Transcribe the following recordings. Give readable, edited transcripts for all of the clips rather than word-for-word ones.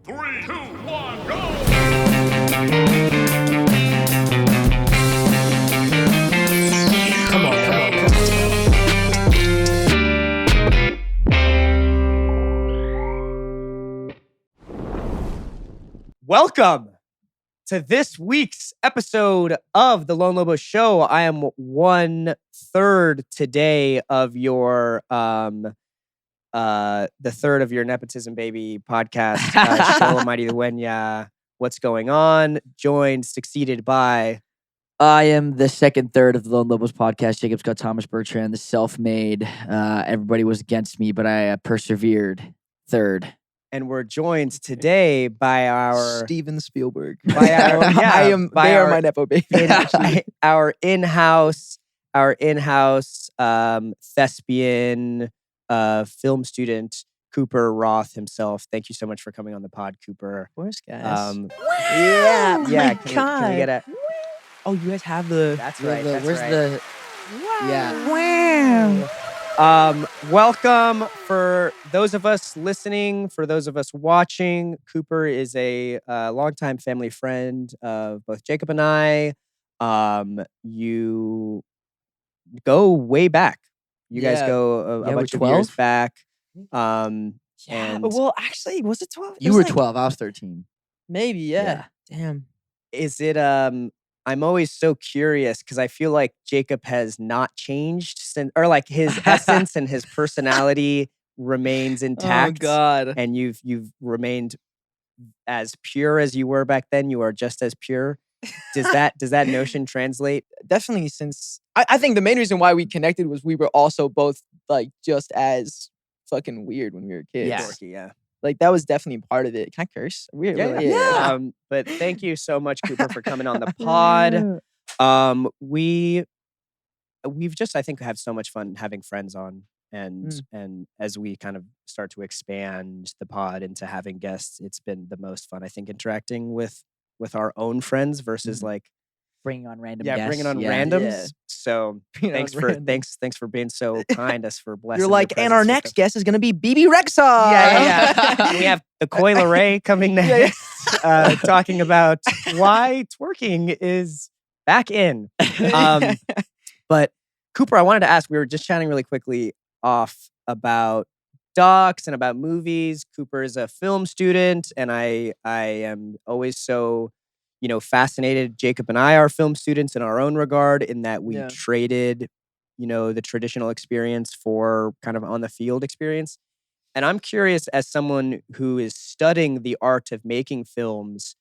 3, 2, 1, go! Come on. Welcome to this week's episode of the Lone Lobos Show. I am 1/3 today of your the third of your Nepotism Baby podcast, Xolo Maridueña. What's going on? Joined, succeeded by... I am the second third of the Lone Lobos podcast. Jacob Scott Thomas Bertrand, the self-made. Everybody was against me, but I persevered. Third. And we're joined today by our... Steven Spielberg. By our, yeah, They are my Nepo baby. our in-house thespian film student, Cooper Roth himself. Thank you so much for coming on the pod, Cooper. Of course, guys. Yeah. my Can we get a... Oh, you guys have the... That's right. Where's the... Yeah. Wow. Welcome for those of us listening, for those of us watching. Cooper is a longtime family friend of both Jacob and I. You go way back. You guys go a bunch of years back. And well, actually, was it 12? You were 12. I was 13. Maybe, yeah. Damn. is it I'm always so curious because I feel like Jacob has not changed since, or like his essence and his personality remains intact. Oh, God. And you've remained as pure as you were back then. You are just as pure. Does that notion translate? Definitely, since... I think the main reason why we connected was we were also both, like, just as fucking weird when we were kids. Yeah. Dorky, yeah. Like, that was definitely part of it. Can I curse? Weird. Yeah. But thank you so much, Cooper, for coming on the pod. We've just, I think, have so much fun having friends on, and as we kind of start to expand the pod into having guests, it's been the most fun, I think, interacting with our own friends versus like Bringing on random guests. Bringing on randoms. Yeah. So thanks for being so kind us for blessing. You're like, your and our presence with next guest is going to be BB Rexha. Yeah. We have the Coil Ray coming next, talking about why twerking is back in. But Cooper, I wanted to ask, we were just chatting really quickly off about docs and about movies. Cooper is a film student, and I am always so, fascinated. Jacob and I are film students in our own regard, in that we traded, the traditional experience for kind of on the field experience. And I'm curious, as someone who is studying the art of making films,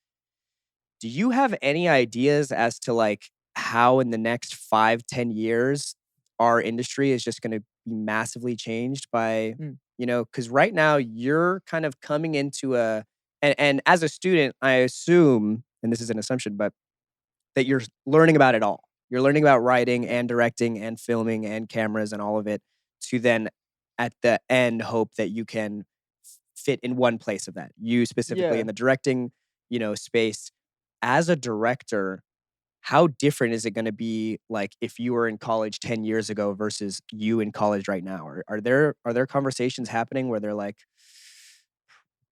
do you have any ideas as to like how in the next 5-10 years our industry is just going to be massively changed by, because right now you're kind of coming into and as a student, I assume, and this is an assumption, but that you're learning about it all. You're learning about writing and directing and filming and cameras and all of it, to then at the end hope that you can fit in one place of that. You specifically in the directing, space. As a director, how different is it going to be, like, if you were in college 10 years ago versus you in college right now? Are there conversations happening where they're like,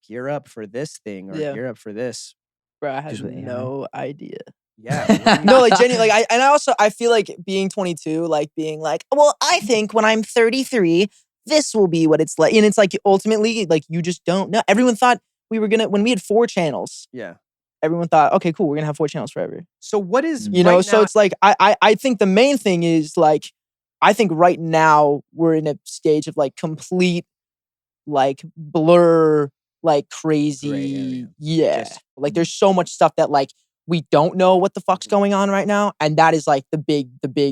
gear up for this thing, or gear up for this? Bro, I have no idea. Yeah. No, like, genuinely, like, I feel like being 22, like, being like, well, I think when I'm 33, this will be what it's like. And it's like, ultimately, like, you just don't know. Everyone thought when we had 4 channels. Yeah. Everyone thought, okay, cool, we're gonna have 4 channels forever. So what is, so it's like, I think the main thing is, like, I think right now we're in a stage of, like, complete, like, blur, like, crazy. Like, there's so much stuff that, like, we don't know what the fuck's going on right now. And that is, like, the big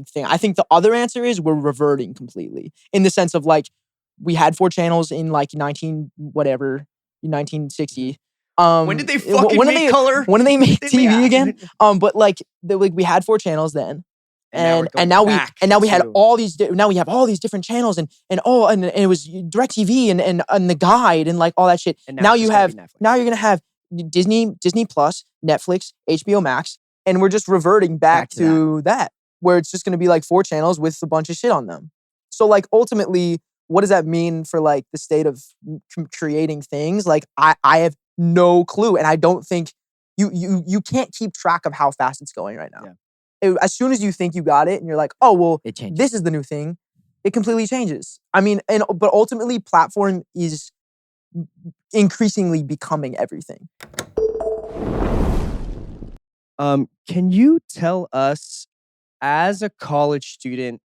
thing. I think the other answer is we're reverting completely, in the sense of, like, we had 4 channels in, like, 1960. When did they fucking make color? When did they make TV again? But like we had 4 channels then, and now we had all these. Now we have all these different channels, and it was DirecTV and the Guide and like all that shit. And now you're gonna have Disney Plus, Netflix, HBO Max, and we're just reverting back to that, where it's just gonna be like 4 channels with a bunch of shit on them. So like ultimately, what does that mean for like the state of creating things? Like I have no clue. And I don't think you can't keep track of how fast it's going right now. As soon as you think you got it and you're like, oh, well, It changes. this is the new thing, it completely changes. I mean, but ultimately platform is increasingly becoming everything. Can you tell us, as a college student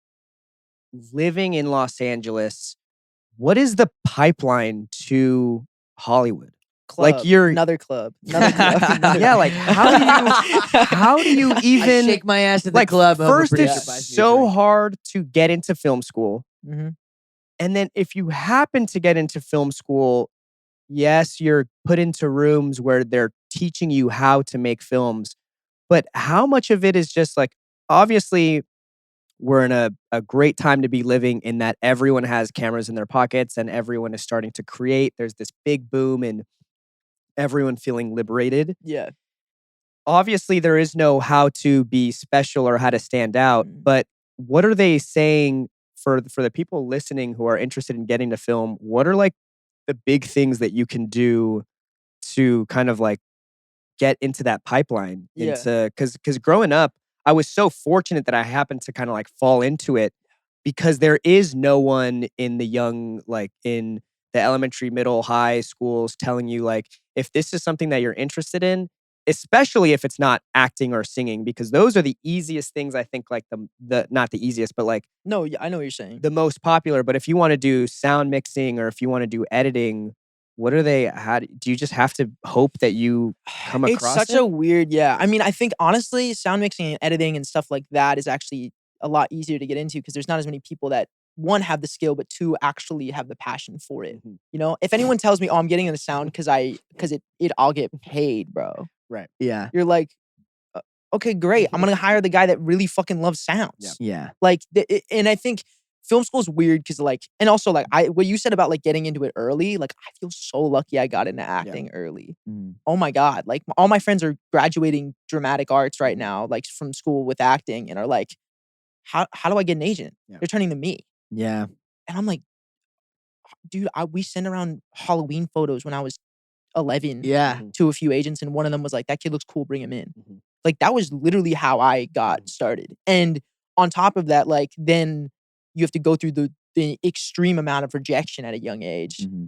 living in Los Angeles, what is the pipeline to Hollywood? Club, Like you're another club. Another yeah, like how do you I even shake my ass at the like club. and hope a first producer it's buys me a so drink. hard to get into film school. Mm-hmm. And then if you happen to get into film school, yes, you're put into rooms where they're teaching you how to make films. But how much of it is just like, obviously, we're in a great time to be living in that everyone has cameras in their pockets and everyone is starting to create. There's this big boom and everyone feeling liberated. Yeah. Obviously, there is no how to be special or how to stand out. But what are they saying for the people listening who are interested in getting to film? What are like the big things that you can do to kind of like get into that pipeline? Yeah. Because growing up, I was so fortunate that I happened to kind of like fall into it because there is no one in the young, like in the elementary, middle, high schools telling you like, if this is something that you're interested in, especially if it's not acting or singing, because those are the easiest things, I think, like the not the easiest, but like No, I know what you're saying. the most popular. But if you want to do sound mixing or if you want to do editing, what are they? How do you just have to hope that you come It's across such it? a weird, yeah. I mean, I think honestly, sound mixing and editing and stuff like that is actually a lot easier to get into because there's not as many people that, one, have the skill, but two, actually have the passion for it. Mhm. You know, if anyone tells me, oh, I'm getting into sound because I'll get paid, bro. Right. Yeah. You're like, okay, great. I'm gonna hire the guy that really fucking loves sounds. Yeah. Like, and I think film school is weird because like, and also like what you said about like getting into it early, like I feel so lucky I got into acting early. Mm. Oh my God. Like all my friends are graduating dramatic arts right now, like from school with acting and are like, how do I get an agent? Yeah. They're turning to me. Yeah. And I'm like, dude, we sent around Halloween photos when I was 11 Yeah. to a few agents. And one of them was like, that kid looks cool, bring him in. Mhm. Like that was literally how I got started. And on top of that, like then you have to go through the extreme amount of rejection at a young age. Mhm.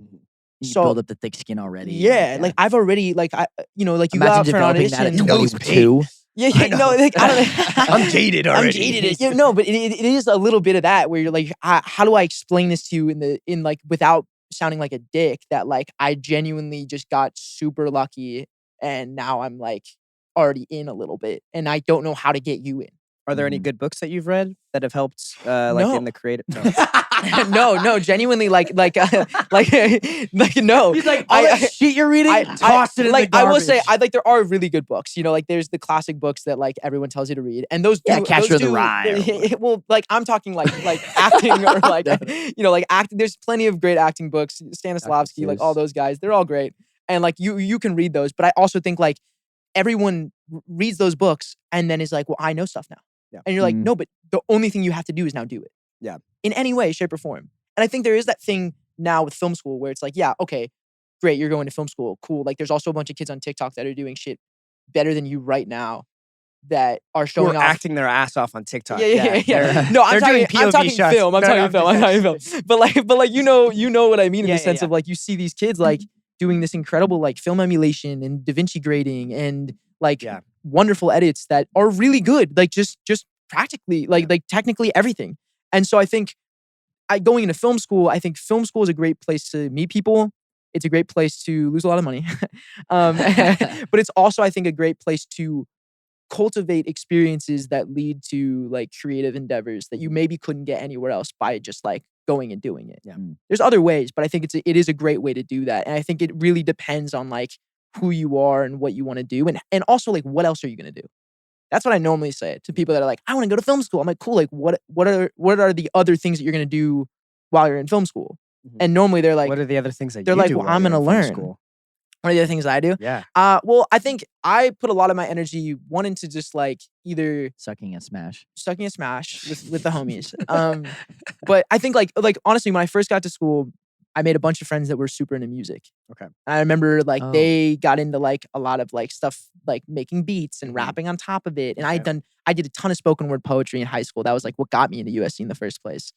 You So- build up the thick skin already. Yeah, like I've already like you know, like you Imagine go out for an developing that audition. at Nose 22. Yeah, I know. no, like I don't. I'm jaded already. I'm jaded. You know, but it is a little bit of that where you're like, how do I explain this to you in like without sounding like a dick? That like I genuinely just got super lucky, and now I'm like already in a little bit, and I don't know how to get you in. Are there any Mhm. good books that you've read that have helped, like No. in the creative? no, genuinely, like, like no. He's like, all that shit you're reading, toss it in like the I garbage. will say, I like there are really good books. You know, like there's the classic books that like everyone tells you to read, and those Yeah, do, Catcher those in the do- Rye or well, like I'm talking like acting or like you know like acting. There's plenty of great acting books. Stanislavski, like all Seuss. those guys, they're all great, and like you can read those. But I also think like everyone reads those books and then is like, well, I know stuff now. Yeah. And you're like, Mhm. no, but the only thing you have to do is now do it. Yeah. In any way, shape, or form. And I think there is that thing now with film school where it's like, yeah, okay, great, you're going to film school, cool. Like there's also a bunch of kids on TikTok that are doing shit better than you right now that are Who showing are off. acting their ass off on TikTok. Yeah. they're- No, I'm they're doing talking, I'm POV talking shots. film. I'm No, talking I'm film. I'm just- talking film. But like you know what I mean in Yeah, the sense yeah. of like you see these kids like doing this incredible like film emulation and DaVinci grading and like Yeah. wonderful edits that are really good. Like just practically like technically everything. And so I think going into film school, I think film school is a great place to meet people. It's a great place to lose a lot of money. But it's also, I think, a great place to cultivate experiences that lead to like creative endeavors that you maybe couldn't get anywhere else by just like going and doing it. Yeah. There's other ways, but I think it is a great way to do that. And I think it really depends on like who you are and what you want to do. And also like, what else are you going to do? That's what I normally say to people that are like, I want to go to film school. I'm like, cool. Like what are the other things that you're going to do while you're in film school? Mhm. And normally they're like, what are the other things that they're you like, do well, while I'm you're gonna in film learn. school? one of the other things that I do. Yeah. Well, I think I put a lot of my energy one into just like either Sucking a smash. sucking a smash with the homies. But I think like honestly, when I first got to school, I made a bunch of friends that were super into music. Okay. I remember like Oh. they got into like a lot of like stuff like making beats and Mhm. rapping on top of it. And Okay. I did a ton of spoken word poetry in high school. That was like what got me into USC in the first place.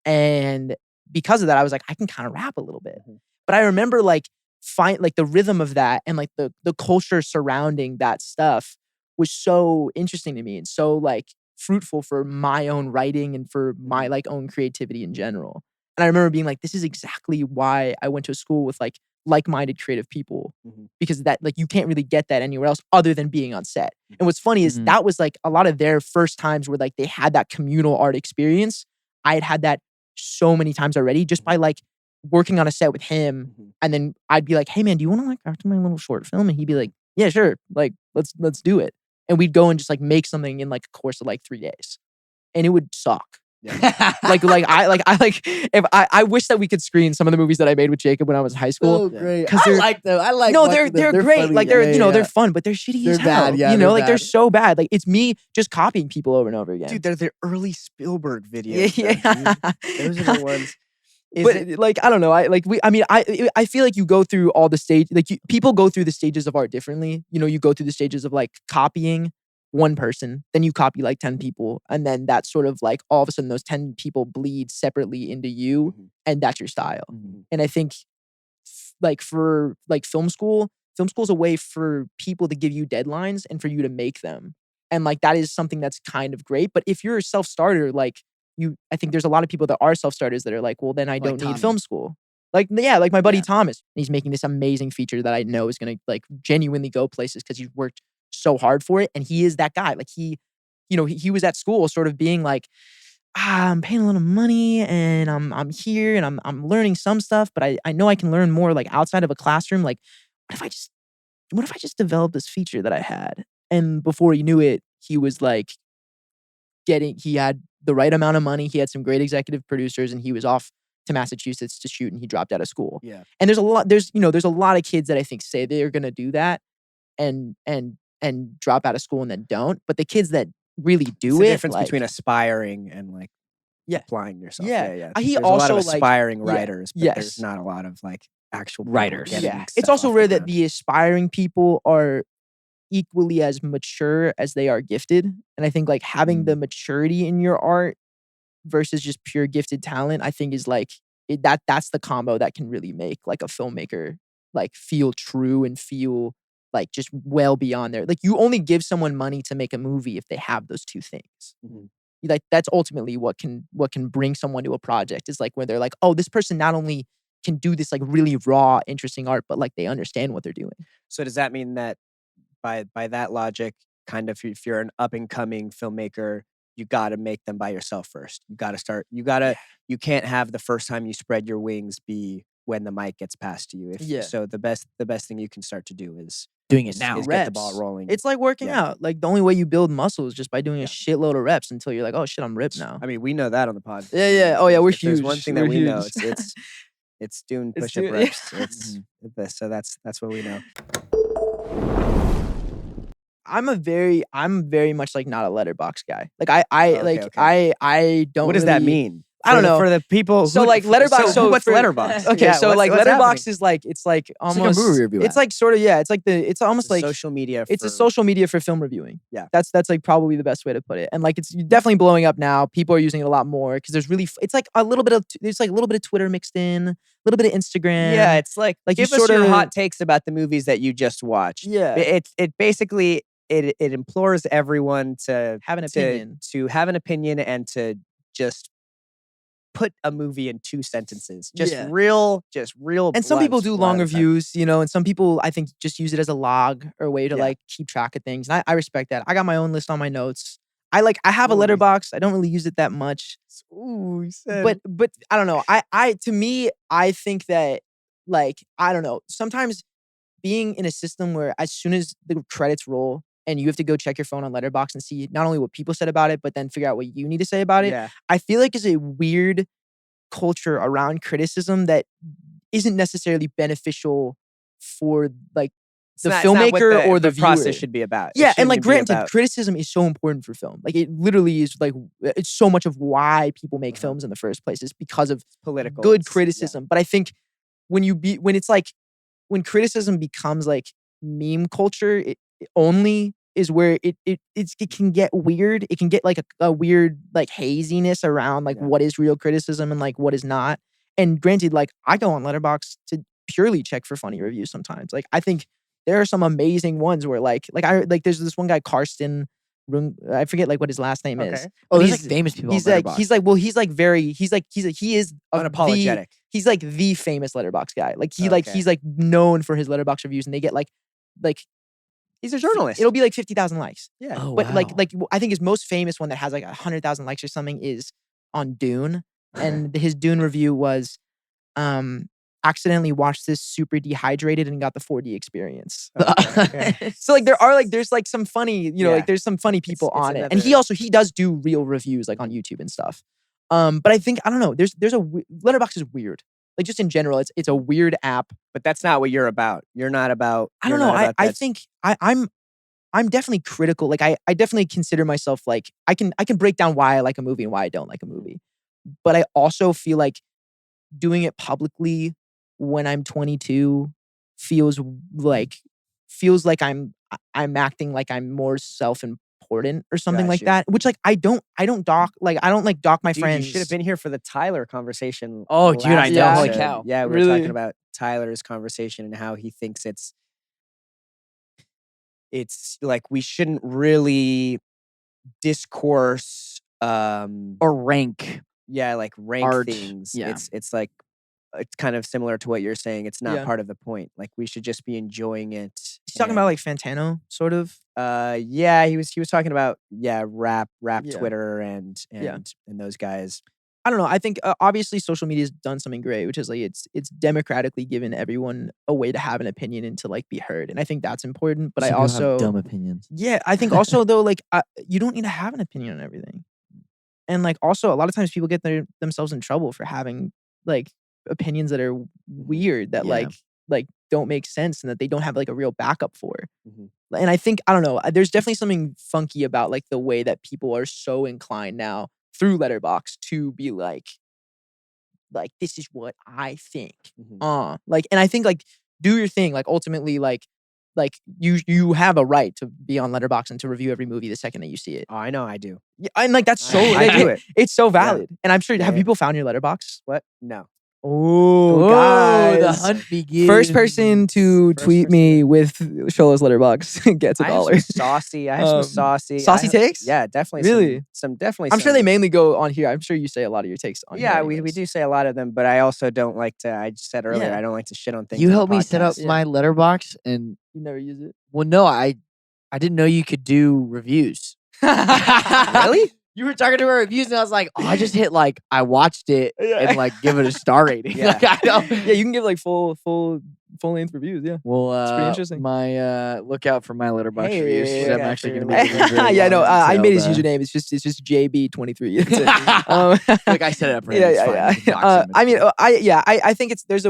And because of that, I was like, I can kind of rap a little bit. Mhm. But I remember like the rhythm of that and like the culture surrounding that stuff was so interesting to me and so like fruitful for my own writing and for my like own creativity in general. And I remember being like, this is exactly why I went to a school with like-minded creative people Mhm. because that like you can't really get that anywhere else other than being on set. And what's funny is Mhm. that was like a lot of their first times where like they had that communal art experience. I had that so many times already just by like working on a set with him. Mhm. And then I'd be like, hey man, do you want to like act in my little short film? And he'd be like, yeah, sure. Like, let's do it. And we'd go and just like make something in like a course of like 3 days. And it would suck. I wish that we could screen some of the movies that I made with Jacob when I was in high school. So great. 'Cause I they're- like them. I like. No, watching they're them. great. funny. Like they're Yeah, they're yeah. fun, but they're shitty They're as hell. bad, yeah, you know, they're like they're bad. so bad. Like it's me just copying people over and over again. Dude, they're the early Spielberg videos. yeah, though, dude. Those are the ones. But like I don't know. I feel like you go through all the stage. Like people go through the stages of art differently. You know, you go through the stages of like copying one person, then you copy like 10 people, and then that's sort of like all of a sudden those 10 people bleed separately into you, Mhm. and that's your style. Mhm. And I think like for like film school is a way for people to give you deadlines and for you to make them. And like that is something that's kind of great. But if you're a self-starter, like I think there's a lot of people that are self-starters that are like, well, then I don't need Tommy. film school. Like, yeah, like my buddy Yeah. Thomas. He's making this amazing feature that I know is gonna like genuinely go places because he's worked so hard for it. And he is that guy. Like he was at school sort of being like, I'm paying a lot of money and I'm here and I'm learning some stuff, but I know I can learn more like outside of a classroom. Like, what if I just developed this feature that I had? And before he knew it, he was like he had the right amount of money. He had some great executive producers and he was off to Massachusetts to shoot and he dropped out of school. Yeah. And there's a lot of kids that I think say they're going to do that and drop out of school and then don't. But the kids that really do It's the it, difference like, between aspiring and like Yeah. applying yourself. Yeah. Yeah. He There's a lot of also, like- aspiring yeah. writers, but Yes. there's not a lot of like actual people Writers. getting Yeah. It's stuff also off rare the that ground. the aspiring people are equally as mature as they are gifted. And I think like having the maturity in your art versus just pure gifted talent, I think is like that's the combo that can really make like a filmmaker like feel true and feel like just well beyond there. Like you only give someone money to make a movie if they have those two things. Mhm. Like that's ultimately what can bring someone to a project is like when they're like, oh, this person not only can do this like really raw, interesting art, but like they understand what they're doing. So does that mean that by that logic, kind of if you're an up and coming filmmaker, you got to make them by yourself first. You got to start. You can't have the first time you spread your wings be when the mic gets passed to you. Yeah. So the best thing you can start to do is Doing it now. is get the ball Reps. rolling. It's like working Yeah. out. Like the only way you build muscle is just by doing Yeah. a shitload of reps until you're like, oh shit, I'm ripped now. I mean, we know that on the pod. Yeah. Oh yeah, we're If there's huge. one thing We're that we know, huge. it's doing It's push-up doing- reps. So that's what we know. I'm very much like not a letterbox guy. Like Okay. I don't. What does that really- mean? I don't know. For the people. So who- like letterbox. So what's for- letterbox? Okay, Yeah, so what's- like what's letterbox happening? is like it's like like a almost movie review It's app. like sort of it's almost like social media. it's a for- social media for film reviewing. Yeah. That's like probably the best way to put it. And like it's definitely blowing up now. People are using it a lot more because there's really it's like a little bit of there's like a little bit of Twitter mixed in, a little bit of Instagram. Yeah, it's like Like, you give us your sorta- hot takes about the movies that you just watched. Yeah. It basically it implores everyone to Have an opinion. to have an opinion and to just put a movie in 2 sentences. Just Yeah. real. And some people blunt, do a long lot of the time. reviews, and some people I think just use it as a log or a way to Yeah. like keep track of things. And I respect that. I got my own list on my notes. I have a Ooh. letterbox. I don't really use it that much. Ooh, you said. But I don't know. To me, I think that like I don't know. Sometimes being in a system where as soon as the credits roll and you have to go check your phone on Letterboxd and see not only what people said about it, but then figure out what you need to say about it. Yeah. I feel like is a weird culture around criticism that isn't necessarily beneficial for like the It's not what filmmaker or the process viewer. should be about. It Yeah, and shouldn't like be granted, about- criticism is so important for film. Like it literally is like it's so much of why people make Uh-huh. films in the first place is because of political. good it's- yeah. criticism. But I think when it's like when criticism becomes like meme culture, it only is where it can get weird. It can get like a weird like haziness around like what is real criticism and like what is not. And granted, like I go on Letterboxd to purely check for funny reviews sometimes. Like I think there are some amazing ones where like there's this one guy Karsten. I forget like what his last name is. Oh, But there's like famous people. He's on like Letterboxd. he is Unapologetic. He's like the famous Letterboxd guy. Like Okay. he's like known for his Letterboxd reviews, and they get like He's a journalist. it'll be like 50,000 likes. Yeah. Oh, But wow. like I think his most famous one that has like 100,000 likes or something is on Dune, and his Dune review was accidentally watched this super dehydrated and got the 4D experience. Okay. So like there's like some funny, like there's some funny people It's on it. And another- he does do real reviews like on YouTube and stuff. But I think I don't know, there's Letterboxd is weird. Like just in general, it's a weird app. But that's not what you're about. You're not about. I don't you're know. not about I that- think I'm definitely critical. Like I definitely consider myself like I can break down why I like a movie and why I don't like a movie. But I also feel like doing it publicly when I'm 22 feels like I'm acting like I'm more self-important or something like Gotcha. that. Which like I don't dock my Dude, friends. you should have been here for the Tyler conversation. Oh, dude, I last know. Holy episode. cow. Yeah, we were Really? talking about Tyler's conversation and how he thinks it's like we shouldn't really discourse or rank. like rank Art, things. yeah. It's like it's kind of similar to what you're saying. It's not Yeah. part of the point. Like we should just be enjoying it. He's talking about like Fantano, sort of. yeah, he was talking about rap Yeah. Twitter and Yeah. those guys. I don't know. I think obviously social media has done something great, which is like it's democratically given everyone a way to have an opinion and to like be heard, and I think that's important. But I Some people have also dumb opinions. yeah, I think also though like you don't need to have an opinion on everything, and like also a lot of times people get themselves in trouble for having like opinions that are weird that Yeah. like don't make sense and that they don't have like a real backup for. Mhm. And I think I don't know. There's definitely something funky about like the way that people are so inclined now through Letterboxd to be like this is what I think. Mhm. Like, and I think like do your thing. Like ultimately, like you have a right to be on Letterboxd and to review every movie the second that you see it. Oh, I know I do. Yeah, and like that's so I do it. It's so valid. And I'm sure have Yeah. people found your Letterboxd? What? No. Oh, the guys. hunt begins. First person to First tweet me with Xolo's Letterboxd gets I have $1. some saucy. I have some saucy. Saucy takes? Yeah, definitely. Really? Some definitely. I'm sure some- they mainly go on here. I'm sure you say a lot of your takes on here. Yeah, we anyways. do say a lot of them, but I also don't like to. I just said earlier, Yeah. I don't like to shit on things. You on helped me set up podcasts. Yeah. my letterbox, and You never use it. well, no, I didn't know you could do reviews. Really? You were talking to our reviews, and I was like, oh, I just hit like I watched it and like give it a star rating. Yeah. Like, I don't. Yeah, you can give like full length reviews. Yeah. Well, pretty interesting. My look out for my letterbox Hey, reviews. 'Cause I'm yeah, actually for going your to be. giving very Yeah, no, long I made his detailed, username. It's just JB23. That's it. Like I set it up for him. Yeah, it's yeah, fine. yeah. You can dox him, it's I mean, fine. I think there's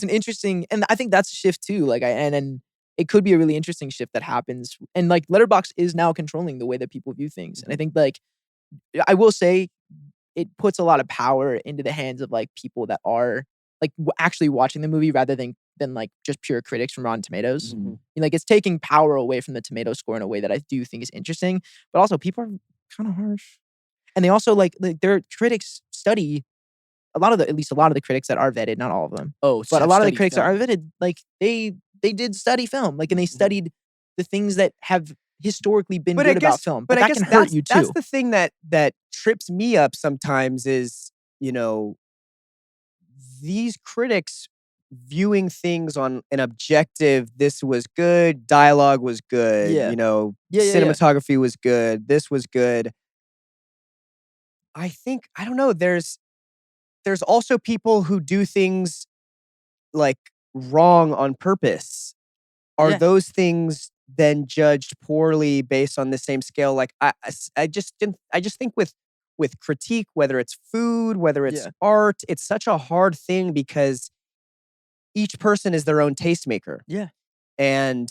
an interesting, and I think that's a shift too. Like, and it could be a really interesting shift that happens. And like, Letterboxd is now controlling the way that people view things. And I think like, I will say, it puts a lot of power into the hands of like people that are like actually watching the movie rather than like just pure critics from Rotten Tomatoes. Mhm. Like, it's taking power away from the tomato score in a way that I do think is interesting. But also, people are kind of harsh, and they also like their critics study at least a lot of the critics that are vetted, not all of them, Oh, but a lot of the critics that are vetted, like they did study film, like, and they studied the things that have historically been But good I guess, about film. but that I guess can hurt you too. that's the thing that trips me up sometimes is, these critics viewing things on an objective. This was good. Dialogue was good. Yeah. Yeah. Cinematography was good. This was good. I think, I don't know. There's also people who do things like wrong on purpose. Are Yeah. those things then judged poorly based on the same scale? Like I just think with critique, whether it's food, whether it's Yeah. art, it's such a hard thing because each person is their own tastemaker. Yeah. And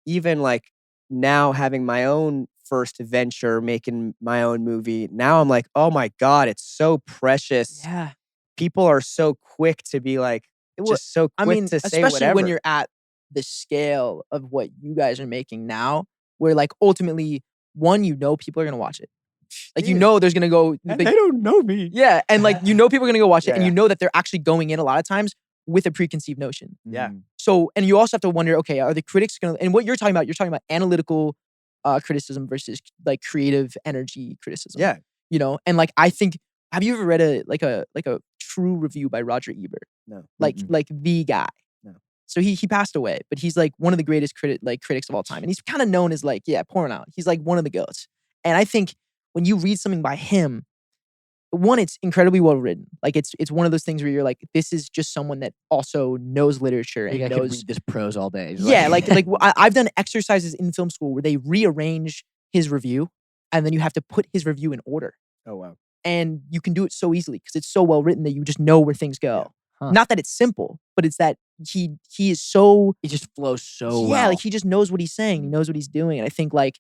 even like now having my own first venture, making my own movie, now I'm like, oh my God, it's so precious. Yeah. People are so quick to be like, just so quick to say especially whatever. when you're at the scale of what you guys are making now, where like ultimately, one, people are gonna watch it. Like there's gonna go. And they don't know me. Yeah, and like people are gonna go watch it, Yeah, and you know that they're actually going in a lot of times with a preconceived notion. Yeah. So, and you also have to wonder, okay, are the critics gonna? And what you're talking about analytical criticism versus like creative energy criticism. Yeah. And like I think, have you ever read a true review by Roger Ebert? No. Like the guy. No. So he passed away, but he's like one of the greatest critics of all time, and he's kind of known as like pouring out. He's like one of the goats, and I think when you read something by him, one, it's incredibly well written. Like it's one of those things where you're like, this is just someone that also knows literature and I could knows read this prose all day. yeah, like I've done exercises in film school where they rearrange his review, and then you have to put his review in order. Oh wow. And you can do it so easily because it's so well written that you just know where things go. Huh. Not that it's simple, but it's that he is so It just flows so yeah, well. like he just knows what he's saying. He knows what he's doing. And I think like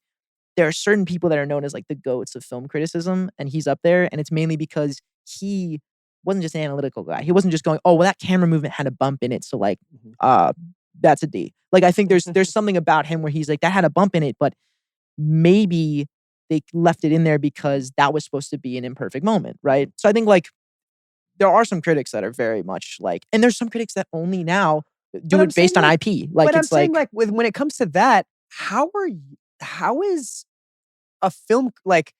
there are certain people that are known as like the goats of film criticism, and he's up there. And it's mainly because he wasn't just an analytical guy. He wasn't just going, oh, well, that camera movement had a bump in it, so like that's a D. Like I think there's something about him where he's like, that had a bump in it, but maybe they left it in there because that was supposed to be an imperfect moment, right? So I think like there are some critics that are very much like, and there's some critics that only now do it based on IP. Like but it's I'm saying like when it comes to that, how is a film like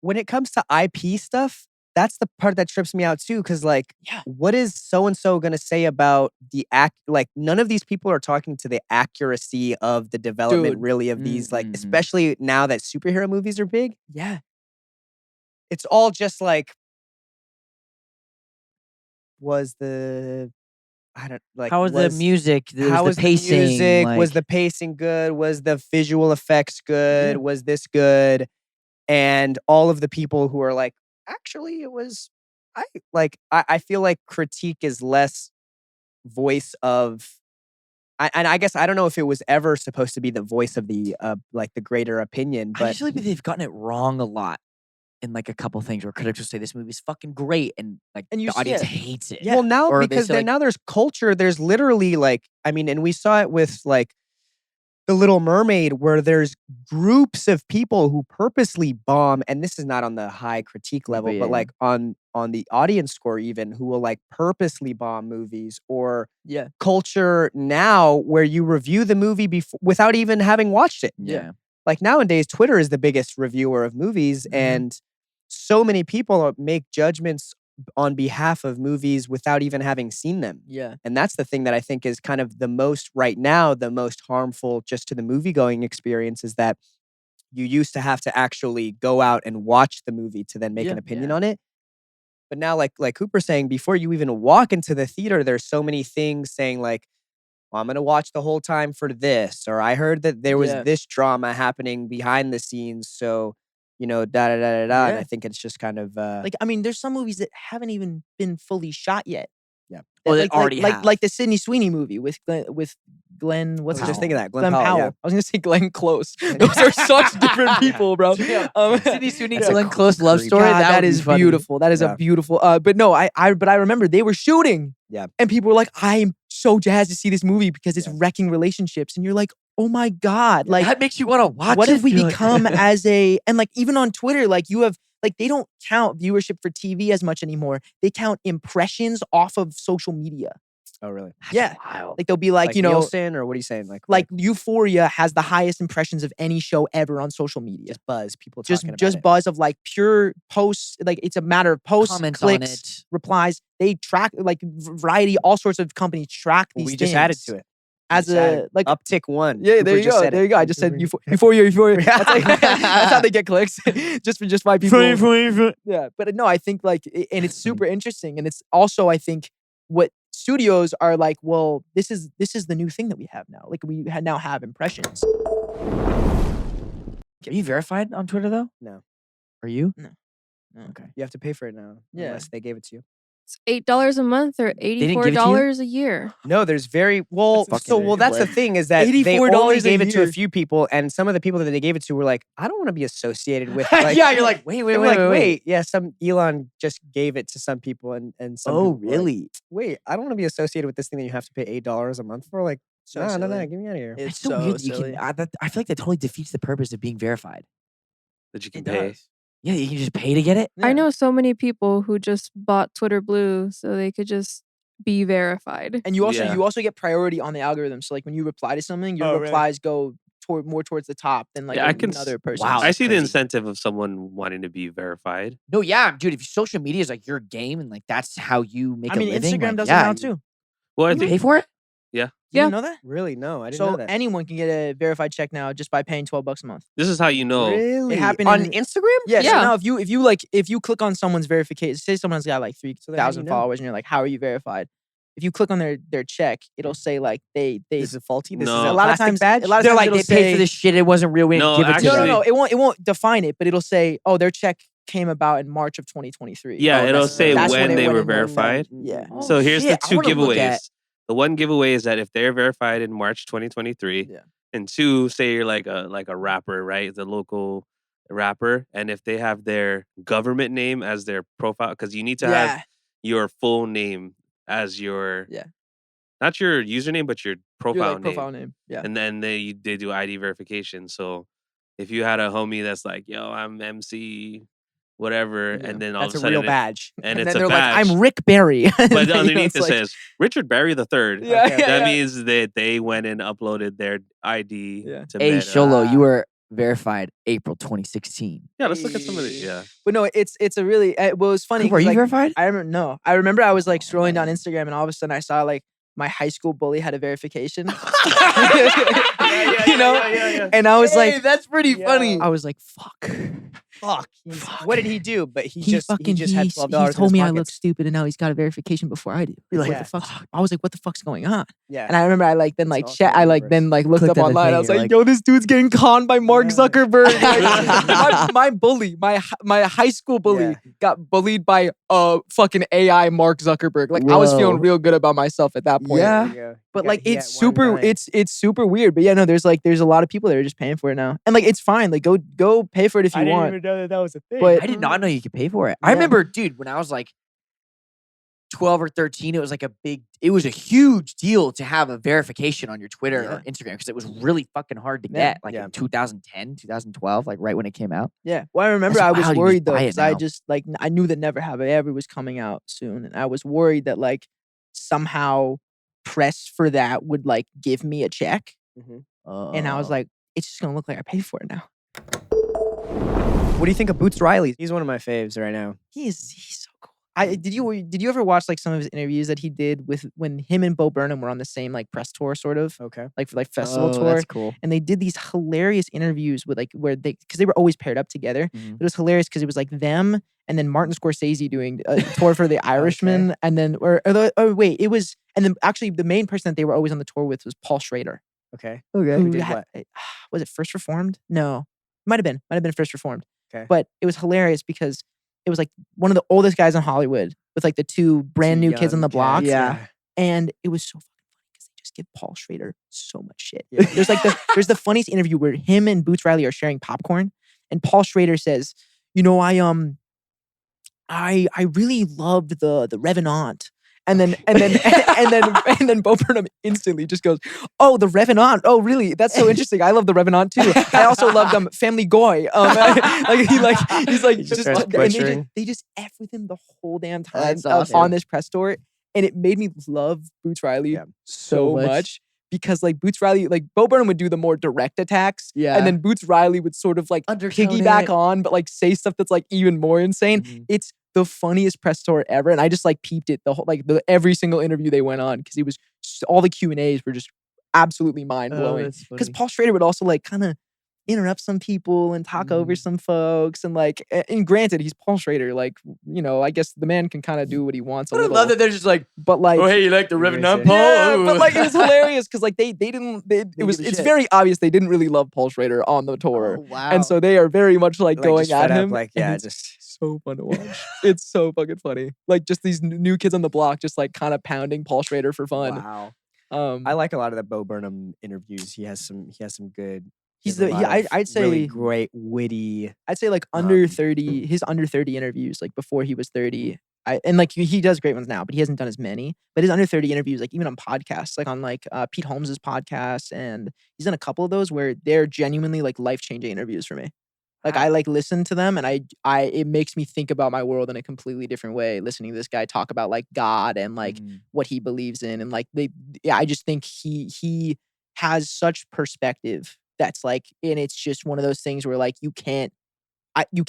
when it comes to IP stuff? That's the part that trips me out too, because like, what is so and so gonna say about the Like, none of these people are talking to the accuracy of the development, really, of these. Like, especially now that superhero movies are big. Yeah, it's all just like, was the how was the music? How was the pacing? The music? Like, was the pacing good? Was the visual effects good? Yeah. Was this good? And all of the people who are like, actually, it was. I feel like critique is less voice of. And I guess I don't know if it was ever supposed to be the voice of the like the greater opinion, but I just feel like they've gotten it wrong a lot. In like a couple things where critics will say this movie's fucking great and like the audience hates it. Yeah. Well, now or because now there's culture. There's literally like, I mean, and we saw it with like The Little Mermaid, where there's groups of people who purposely bomb, and this is not on the high critique level, but like on the audience score even, who will like purposely bomb movies, or culture now where you review the movie without even having watched it. Yeah. Like nowadays, Twitter is the biggest reviewer of movies, and so many people make judgments on behalf of movies without even having seen them. Yeah. And that's the thing that I think is kind of the most, right now, the most harmful just to the movie-going experience, is that you used to have to actually go out and watch the movie to then make an opinion on it. But now, like Cooper's saying, before you even walk into the theater, there's so many things saying like, well, I'm going to watch the whole time for this, or I heard that there was this drama happening behind the scenes, so, da da da da da. And I think it's just kind of like, I mean, there's some movies that haven't even been fully shot yet. Yeah. Well, they already have. Like the Sydney Sweeney movie with Glenn. What's I was just thinking that Glenn Powell. Yeah. I was gonna say Glenn Close. Those are such different people, bro. Sydney Sweeney and Glenn Close love story. God, that is beautiful. That is a beautiful. But no, but I remember they were shooting. Yeah. And people were like, I'm so jazzed to see this movie because it's wrecking relationships. And you're like, oh my God. Like, that makes you want to watch what it. have we become as a, and like even on Twitter, like you have, like they don't count viewership for TV as much anymore. They count impressions off of social media. Oh, really? That's wild. Like they'll be like, Nielsen, or what are you saying? Like Euphoria has the highest impressions of any show ever on social media. Just buzz, people talking about just it. Buzz of like pure posts. Like it's a matter of posts, comments clicks, on it, replies. They track, like Variety, all sorts of companies track these. We things just added to it as a like uptick 1. Yeah, there you go. There you go. I just said Euphoria. That's how they get clicks. just by people. Yeah, but no, I think like, and it's super interesting, and it's also, I think, what studios are like, well, this is the new thing that we have now. Like we now have impressions. Are you verified on Twitter though? No. Are you? No. Okay. You have to pay for it now. Yeah. Unless they gave it to you. It's $8 a month or didn't give it to you? $84 a year. No, there's very well. That's So fucking that's the weird. thing is that they $84 only a gave it to a year. few people, and some of the people that they gave it to were like, I don't want to be associated with. Like, yeah, you're like, wait, they were like, wait, yeah, some Elon just gave it to some people, and some. Oh, people were like, really? wait, I don't want to be associated with this thing that you have to pay $8 a month for. Like, So no, silly. get me out of here. It's so so weird that you silly. can. I feel like that totally defeats the purpose of being verified. That you can It pay. does. Yeah, you can just pay to get it. Yeah. I know so many people who just bought Twitter Blue so they could just be verified. And you also Yeah. get priority on the algorithm. So like when you reply to something, your Oh, really? replies go more towards the top than like Yeah, I can another person. Wow. I see the crazy. incentive of someone wanting to be verified. No, yeah, dude. If social media is like your game and like that's how you make I mean, a living, Instagram like, does yeah, it now too. Well, I You think pay for it? You Yeah. didn't know that? Really? No, I didn't know So that. anyone can get a verified check now just by paying $12 a month. this is how you know. Really? happened on in- Instagram? Yeah. So Yeah. now if you click on someone's verification, say someone's got like 3,000 know? followers, and you're like, how are you verified? If you click on their check, it'll say like they This is faulty. This No. is a lot of plastic times badge. a lot of They're times like it'll they say, paid for this shit. It wasn't real. We didn't No, give it to actually- them. No, it won't define it, but it'll say, oh, their check came about in March of 2023. Yeah, Oh, it'll that's- say that's when it they went were in. verified. Yeah. Oh, So here's shit, the I two wanna look giveaways. at- The one giveaway is that if they're verified in March 2023, Yeah. and two, say you're like a rapper, right? The local rapper, and if they have their government name as their profile, because you need to have Yeah. your full name as your Yeah. not your username, but your Your profile like name. profile name. Yeah. And then they do ID verification. So if you had a homie that's like, yo, I'm MC, whatever, Yeah. and then all That's of a a real sudden, badge. and And it's then a they're badge, like, I'm Rick Barry. but You know, underneath it's it like- says Richard Barry the Third. Yeah, Okay. yeah, That yeah. means that they went and uploaded their ID Yeah. to Hey, Meta. Xolo, you were verified April 2016. Yeah, let's look at some of these. Yeah. But no, it's a really well, it's funny. Cooper, are 'cause, you like, verified? I remember no. I remember I was like Oh, scrolling down man. Instagram and all of a sudden I saw like my high school bully had a verification. You know? And I was like, that's pretty funny. I was like, fuck. Fuck. What did he do? But he just had he $12. told me I look. look stupid and now he's got a verification before I do. You're Like, like, what the fuck? I was like, what the fuck's going on? Yeah. And I remember I like then It's like all chat. I like universe. then like looked Clicked up on the online. thing, I was you're like, like- yo, this dude's getting conned by Mark Yeah. Zuckerberg. Like, my bully, my high school bully Yeah. got bullied by fucking AI Mark Zuckerberg. Like I was feeling Whoa. real good about myself at that point. Yeah. There you go. But You like got- he it's got one super dime. it's super weird. But yeah, no, there's a lot of people that are just paying for it now. And like it's fine. Like go pay for it if you I didn't want. even know that was a thing. But I did not know you could pay for it. I Yeah. remember, dude, when I was like 12 or 13, it was like it was a huge deal to have a verification on your Twitter or Instagram because it was really fucking hard to Yeah. get. Like Yeah. in 2010, 2012, like right when it came out. Yeah. Well, I remember That's I was wild you just worried though buy it because I now. just like I knew that Never Have I Ever was coming out soon, and I was worried that like somehow press for that would like give me a check, and I was Oh. like, it's just gonna look like I paid for it now. What do you think of Boots Riley? He's one of my faves right now. He's so cool. Did you ever watch like some of his interviews that he did with when him and Bo Burnham were on the same like press tour sort of Okay. like for like festival Oh, tour, That's cool. and they did these hilarious interviews with like where they because they were always paired up together. Mhm. It was hilarious because it was like them and then Martin Scorsese doing a tour for The Irishman, and then wait, it was and then actually the main person that they were always on the tour with was Paul Schrader. Okay. Okay. Who did what? Was it First Reformed? No, might have been First Reformed. Okay. But it was hilarious because it was like one of the oldest guys in Hollywood with like the two brand new kids on the block. Yeah. And it was so fucking funny because they just give Paul Schrader so much shit. Yeah. There's the funniest interview where him and Boots Riley are sharing popcorn, and Paul Schrader says, "You know, I really loved the Revenant." And then and then Bo Burnham instantly just goes, "Oh, the Revenant. Oh, really? That's so interesting. I love the Revenant too. I also loved Family Guy." He's like He just just starts and butchering. they just F with him the whole damn time That's awesome. on this press tour, and it made me love Boots Riley Yeah. so much. Because like Boots Riley, like Bo Burnham would do the more direct attacks, Yeah. and then Boots Riley would sort of like Undertone piggyback it. on, but like say stuff that's like even more insane. Mhm. It's the funniest press tour ever, and I just like peeped it the whole every single interview they went on because it was all the Q&As were just absolutely mind blowing. Because Paul Schrader would also like kind of interrupt some people and talk over some folks. And like, and granted, he's Paul Schrader. Like, you know, I guess the man can kind of do what he wants. But I love that they're just like, but like, oh hey, you like the Revenant Paul? yeah, but like it was hilarious because like it's very obvious they didn't really love Paul Schrader on the tour. Oh, wow. And so they are very much like going just at fed up, him. like, and yeah, it's just so fun to watch. It's so fucking funny. Like just these new kids on the block just like kind of pounding Paul Schrader for fun. wow. Um, I like a lot of the Bo Burnham interviews. He has some good. He's he has a the- lot he- of I'd say- really great witty. I'd say like under 30, Um, his under 30 interviews, like before he was 30. And like he does great ones now, but he hasn't done as many. But his under 30 interviews, like even on podcasts, like on like Pete Holmes's podcast, and he's done a couple of those where they're genuinely like life-changing interviews for me. Like I like listen to them and I it makes me think about my world in a completely different way, listening to this guy talk about like God and like what he believes in. And like I just think he has such perspective that's like, and it's just one of those things where like you can't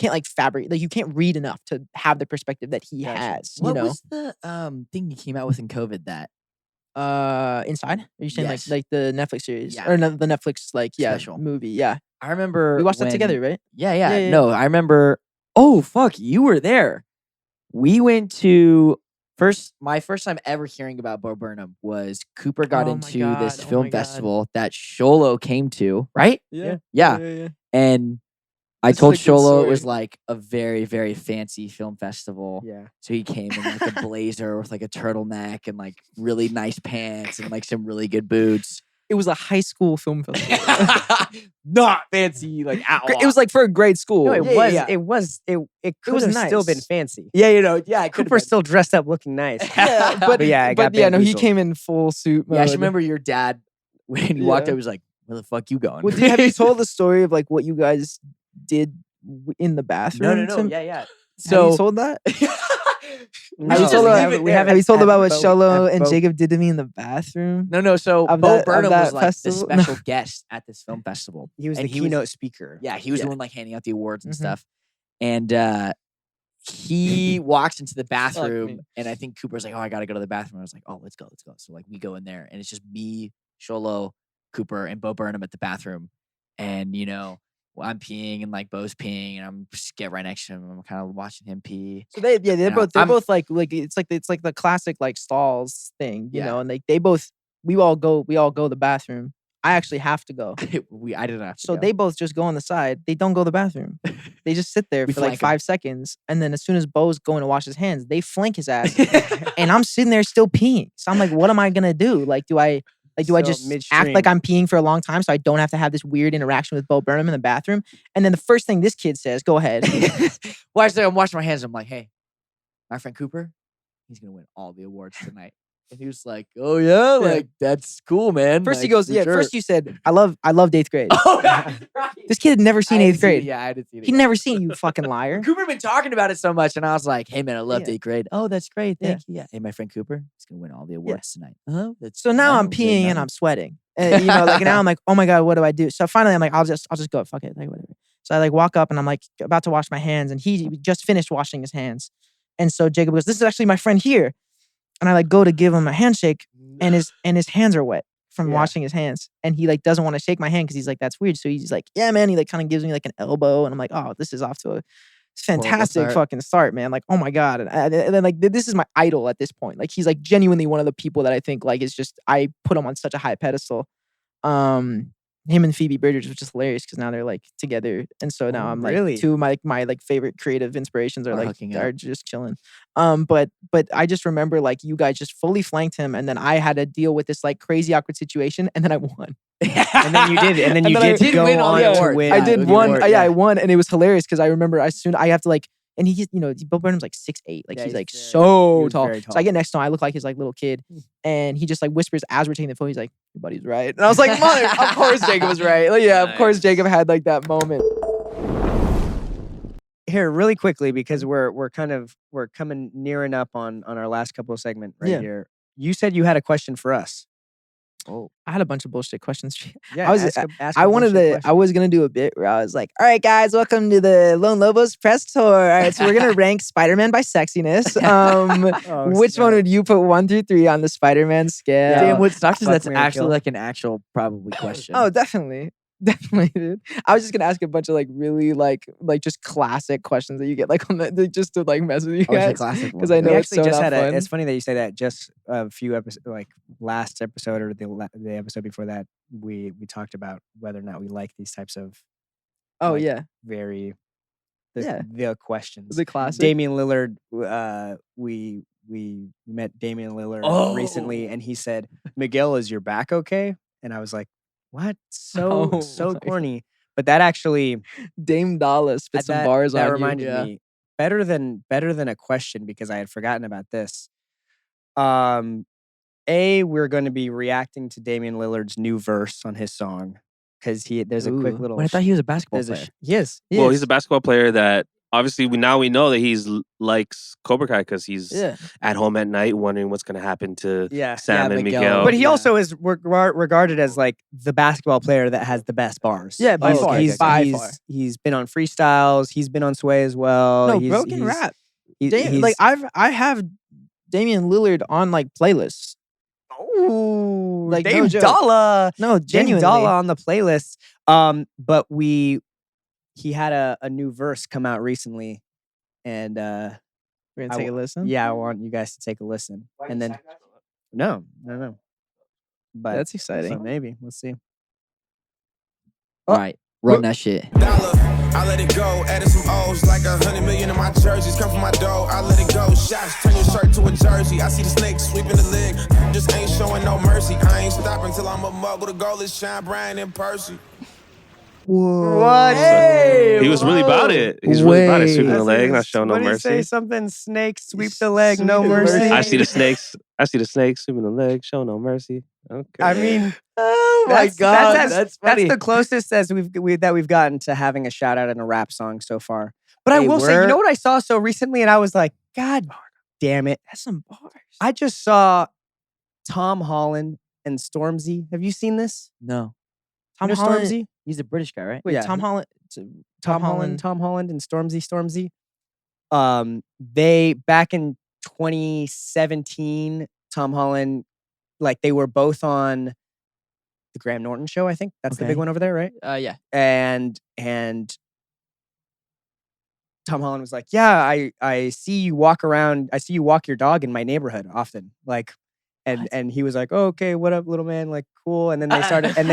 like fabricate, like you can't read enough to have the perspective that he has. What you know, was the thing he came out with in COVID that Inside? Are you saying Yes. like the Netflix series Yeah. or no, the Netflix like Special. movie? Yeah, I remember we watched that when- together, right? Yeah. Yeah. No, I remember. Oh fuck, you were there. We went to my first time ever hearing about Bo Burnham was Cooper got Oh my into God, this oh film my God. festival that Xolo came to, right? Yeah. Yeah. And I This is told a good Xolo it was story. like a very, very fancy film festival. Yeah. So he came in like a blazer with like a turtleneck and like really nice pants and like some really good boots. It was a high school film festival. Not fancy, like at all. It was like for a grade school. No, it Yeah, was. yeah. It could was have still been nice. fancy. yeah, yeah. I Cooper still dressed up looking nice. Yeah, but yeah, I got no, he bamboozled. came in full suit mode. Yeah, I just remember your dad when he walked Yeah. up. He was like, "Where the fuck you going?" Well, have you told the story of like what you guys did in the bathroom? No. to- Yeah. Have So you told that? No, Have you told we about- haven't- we Have haven't you told at about what Bo- Xolo at and Bo- Jacob did to me in the bathroom? no. So Of Bo that- of Burnham that was like the festival? special guest at this film festival. He was And the he was- keynote speaker. Yeah, he was Yeah. the one like handing out the awards and Mhm. stuff. And he walks into the me. bathroom, and I think Cooper's like, "Oh, I gotta go to the bathroom." I was like, "Oh, let's go." So like we go in there, and it's just me, Xolo, Cooper, and Bo Burnham at the bathroom, and you know. I'm peeing and like Bo's peeing and I'm just get right next to him. I'm kind of watching him pee. So they're Yeah, both I'm- both like it's like the classic like stalls thing, you Yeah. know, and like we all go to the bathroom. I actually have to go. I didn't have to So go. they both just go on the side. They don't go to the bathroom. They just sit there We for like flank 'em. 5 seconds. And then as soon as Bo's going to wash his hands, they flank his ass. And I'm sitting there still peeing. So I'm like, what am I gonna do? Like, do I So just act midstream. like I'm peeing for a long time so I don't have to have this weird interaction with Bo Burnham in the bathroom? And then the first thing this kid says, go ahead. Well, actually, I'm washing my hands. I'm like, hey, my friend Cooper, he's gonna win all the awards tonight. And he was like, oh yeah, like that's cool, man. First he Like, goes, for yeah. sure." First you said, I love 8th grade. Oh, yeah, right. This kid had never seen I didn't 8th see it. grade. Yeah, I didn't see it. He never seen it, you fucking liar. Cooper been talking about it so much, and I was like, "Hey man, I loved Yeah. 8th grade. Oh, that's great. Yeah. Thank you. Yeah. Hey, my friend Cooper, he's gonna win all the awards tonight. Oh, that's So now I'm nice, peeing and I'm sweating. And, you know, like now I'm like, oh my God, what do I do? So finally I'm like, I'll just go. Fuck it. Like whatever. So I like walk up and I'm like about to wash my hands and he just finished washing his hands. And so Jacob goes, this is actually my friend here. And I like go to give him a handshake and his hands are wet from Yeah. washing his hands. And he like doesn't want to shake my hand because he's like, that's weird. So he's like, yeah, man. He like kind of gives me like an elbow and I'm like, oh, this is off to a fantastic start. fucking start, man. Like, oh my God. And then like this is my idol at this point. Like he's like genuinely one of the people that I think like is just, I put him on such a high pedestal. Him and Phoebe Bridgers was just hilarious because now they're like together. And so now Oh, I'm like really? two of my like favorite creative inspirations are Are like hooking up. are just chilling. But I just remember like you guys just fully flanked him and then I had to deal with this like crazy awkward situation and then I won. And then you did. And then you And then I did did go win all on the to awards. win. I Yeah, did with the one. award, Yeah, yeah. I won, and it was hilarious because I remember I have to like, and he, you know, Bo Burnham's like 6'8", like Yeah, he's he's like very- he so was tall. very So I get next to him, I look like his like little kid, Hmm. and he just like whispers as we're taking the photo. He's like, "Your buddy's right," and I was like, "Mother, of course Jacob was right." Like, yeah, of course Nice. Jacob had like that moment. Here, really quickly, because we're coming nearing up on our last couple of segment right Yeah. here. You said you had a question for us. Oh, I had a bunch of bullshit questions. Yeah, I was- I wanted to. I was gonna do a bit where I was like, "All right, guys, welcome to the Lone Lobos press tour. All right, so we're gonna rank Spider-Man by sexiness. Which one would you put 1 through 3 on the Spider-Man scale?" Damn, what sucks is Fuck that's Mary actually Kill. like an actual probably question. Oh, definitely. Definitely, dude. I was just gonna ask a bunch of like really like just classic questions that you get like on just to like mess with you Always a guys. classic Because one. I know We it's actually so just not had fun. it's funny that you say that. Just a few episodes, like last episode or the episode before that, we talked about whether or not we like these types of Oh like, yeah, very Yeah. the questions. the classic. Damian Lillard, we met Damian Lillard recently, and he said, "Miguel, is your back okay?" And I was like, "What? So Oh so my corny." But that actually Dame Dollar spit some that bars that on reminded you. Yeah. me better than a question, because I had forgotten about this. We're going to be reacting to Damian Lillard's new verse on his song, because there's a quick Ooh. little. But I thought he was a basketball there's a player. he is. Well, he's a basketball player that obviously we know that he's likes Cobra Kai because he's Yeah. at home at night wondering what's gonna happen to Yeah. Sam and Miguel. Miguel. But he Yeah. also is regarded as like the basketball player that has the best bars. Yeah, by far. By far. He's been on freestyles. He's been on Sway as well. No, he's, broken he's- rap. he- Like he's- I have Damian Lillard on like playlists. Ooh, like, no Dame joke. Dollar. No, Dame genuinely. Dollar on the playlist. But he had a new verse come out recently, and We're gonna I take a listen. yeah, I want you guys to take a listen. And then no. But That's exciting. so maybe we'll see. All right, run that shit. Dollar, I let it go, added some O's like 100 million in my jerseys. Come from my dough, I let it go. Shots, turn your shirt to a jersey. I see the snake sweeping the leg, just ain't showing no mercy. I ain't stopping till I'm a mug with a goal is Shine Brian and Percy. What? He was really about it. He's really about it, sweeping the leg, not showing no What did he mercy. say? Something snake sweep the leg, no Sweep the mercy. leg. I see the snakes sweeping the leg, show no mercy. Okay. I mean, Oh that's that's funny. the closest as we've gotten to having a shout out in a rap song so far. But I Hey, will say, you we're- know what I saw so recently, and I was like, God damn it! That's some bars. I just saw Tom Holland and Stormzy. Have you seen this? no. Tom You know Holland. Stormzy? He's a British guy, right? Wait, Yeah, Tom Holland. Tom Holland, and Stormzy. They back in 2017, Tom Holland, like they were both on the Graham Norton show. I think that's the big Okay. one over there, right? Yeah. And Tom Holland was like, "Yeah, I see you walk around. I see you walk your dog in my neighborhood often." Like, and he was like, "Oh, okay, what up, little man? Like, cool." And then they started, and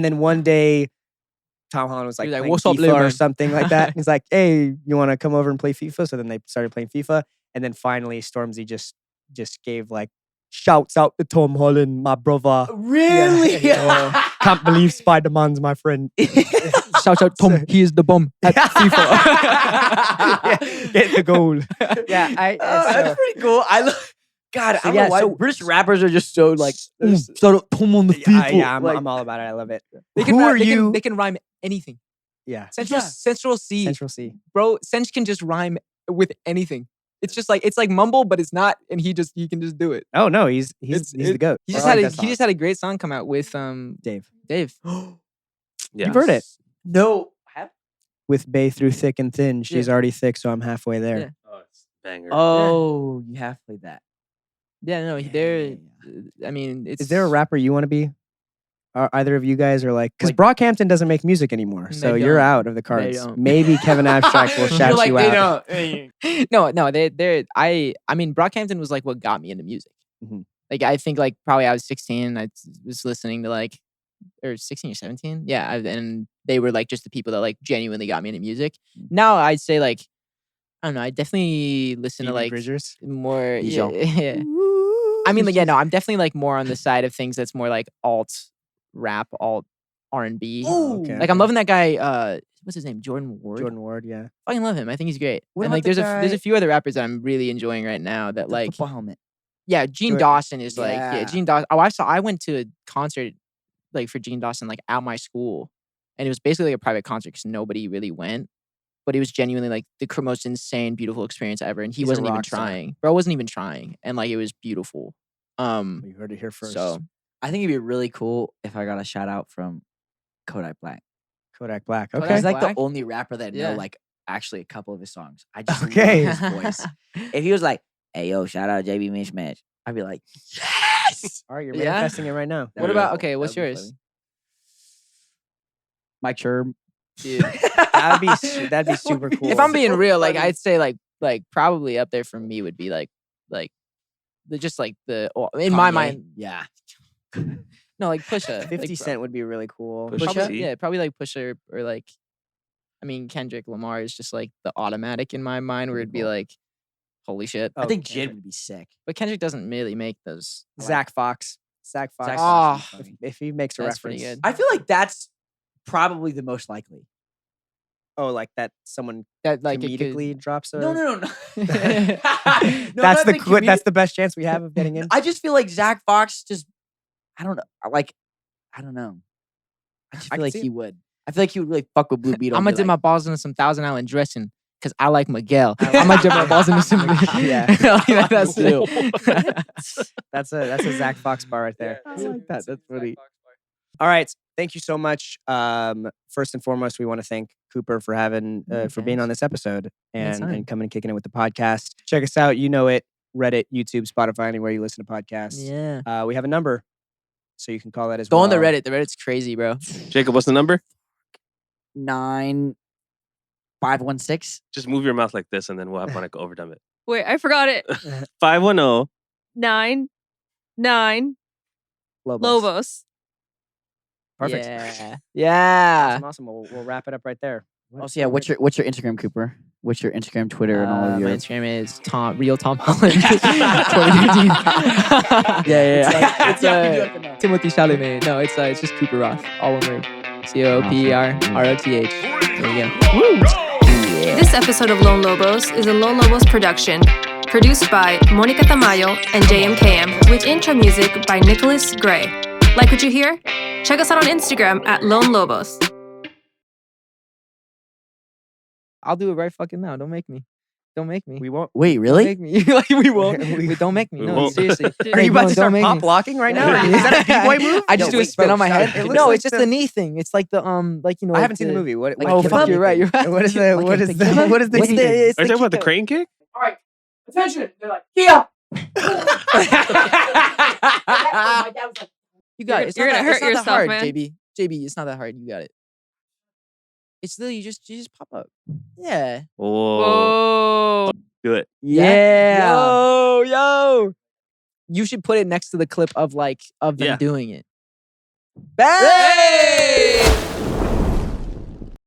then one day, Tom Holland was like, He was like, playing "What's up, FIFA little or man?" something like that. He's like, "Hey, you want to come over and play FIFA?" So then they started playing FIFA, and then finally, Stormzy just gave like shouts out to Tom Holland, my brother. Really? Can't believe Spider-Man's my friend. Shout out Tom. He is the bomb at FIFA. Yeah, get the goal. Yeah, That's pretty cool. God, I don't yeah, know why so- British rappers are just so like. Shout out Tom on the FIFA. yeah, I'm, Like, I'm all about it. I love it. they can Who rap- are they can- you? They can rhyme anything. Yeah, Central C, Central C. bro. Sench can just rhyme with anything. It's just like mumble, but it's not, and he can just do it. Oh no, he's the goat. He I just like had that he just song. had a great song come out with Dave. Dave. Yeah. You've heard it No. with Bay through thick and thin. She's already thick, so I'm halfway there. Yeah. Oh, it's a banger. Oh, you have played that. Yeah, no, Yeah, they're. yeah, I mean, it's. Is there a rapper you want to be? Are either of you guys are like, because Like- Brockhampton doesn't make music anymore, so They you're don't. out of the cards. don't. Maybe Kevin Abstract will shout You're like, you you out. know, no, they're. I mean, Brockhampton was like what got me into music. Mhm. Like I think like probably I was 16. I was listening to like, or 16 or 17. Yeah, and they were like just the people that like genuinely got me into music. Now I'd say like, I don't know. I definitely listen to Phoebe like Bridgers. more. Dijon. Yeah. I mean, like, yeah, no, I'm definitely like more on the side of things that's more like alt rap, alt R&B. Oh, okay. Like I'm loving that guy. What's his name? Jordan Ward. Jordan Ward, yeah. Fucking love him. I think he's great. What and about like the there's a guy- few other rappers that I'm really enjoying right now that the like football helmet. yeah, Gene Jordan- Dawson is like Yeah. Gene Dawson. Oh, I went to a concert like for Gene Dawson like at my school, and it was basically like a private concert because nobody really went. But it was genuinely like the most insane, beautiful experience ever. And he He's a wasn't even rock star. trying. Bro wasn't even trying. And like it was beautiful. You heard it here first. So I think it'd be really cool if I got a shout out from Kodak Black. Kodak Black. Kodak Okay. He's like Black? the only rapper that Yeah. know like actually a couple of his songs. I just Okay. love his voice. If he was like, "Hey yo, shout out JB Mishmash," I'd be like, "Yes." All right, you're Yeah? manifesting it right now. what Yeah. about okay, what's That'd be yours? funny. Mike Sherm. Dude. that'd be super cool. If I'm being real, like I'd say like probably up there for me would be like in my Kanye. mind. Yeah. No, like Pusha. 50 like, Cent would be really cool. Pusha Probably, T? yeah, probably like Pusha or like, I mean Kendrick Lamar is just like the automatic in my mind where it'd be Cool. like, holy shit. I think Okay. Jid would be sick. But Kendrick doesn't really make those. Zach Fox. Zach Fox. Zach Fox Fox would be if, funny. if he makes a That's reference. pretty good. I feel like that's probably the most likely. Oh, like that someone That like it could- comedically drops a. No. No, That's not the comedic- that's the best chance we have of getting in. I just feel like Zach Fox just, I don't know. I don't know. I just I feel can like see he it. would. I feel like he would really fuck with Blue Beetle. I'm and gonna be dip my like, balls into some Thousand Island dressing because I like Miguel. I I'm gonna dip my balls into some. Yeah. Like, that's it. That's a Zach Fox bar right there. I like that. That's funny. All right. Thank you so much. First and foremost, we want to thank Cooper for having for being on this episode Anytime. and coming and kicking it with the podcast. Check us out. You know it. Reddit, YouTube, Spotify, anywhere you listen to podcasts. Yeah. We have a number, so you can call that as Go well. on the Reddit. The Reddit's crazy, bro. Jacob, what's the number? 9516. Just move your mouth like this, and then we'll have Monica overdub it. Wait, I forgot it. 510. 9 Lobos. Lobos. Perfect. Yeah. Awesome. We'll wrap it up right there. Also, yeah. What's your Instagram, Cooper? What's your Instagram, Twitter, and all of My your? Instagram is real Tom Holland 2015. It's Timothy Chalamet. No, it's just Cooper Roth. All one word. COOPERROTH. There you go. This episode of Lone Lobos is a Lone Lobos production, produced by Monica Tamayo and JMKM, with intro music by Nicholas Gray. Like what you hear? Check us out on Instagram at Lone Lobos. I'll do it right fucking now. Don't make me. Don't make me. We won't. Wait, Don't really? make me. Like, we won't. We- Wait, don't make me. we No, won't. seriously. Are you about to start make pop me. blocking right now? Is that a b-boy move? I just No, do a wait, spin bro, on my stop. head. It looks No, like it's just the- the knee thing. It's like the like you know. I like haven't seen the the- movie. What? like Oh the fuck! kick You're right. You're right. What is the? What is the? What is the? It's the? It's Are you the talking about the kick- crane kick? All right, attention. They're like, Kia. You got it. It's You're not gonna that- hurt it's not that yourself, hard, man. JB, it's not that hard. You got it. It's literally you just pop up. Yeah. Whoa. Whoa. Do it. Yeah. Yo. You should put it next to the clip of them Yeah. doing it. Bang!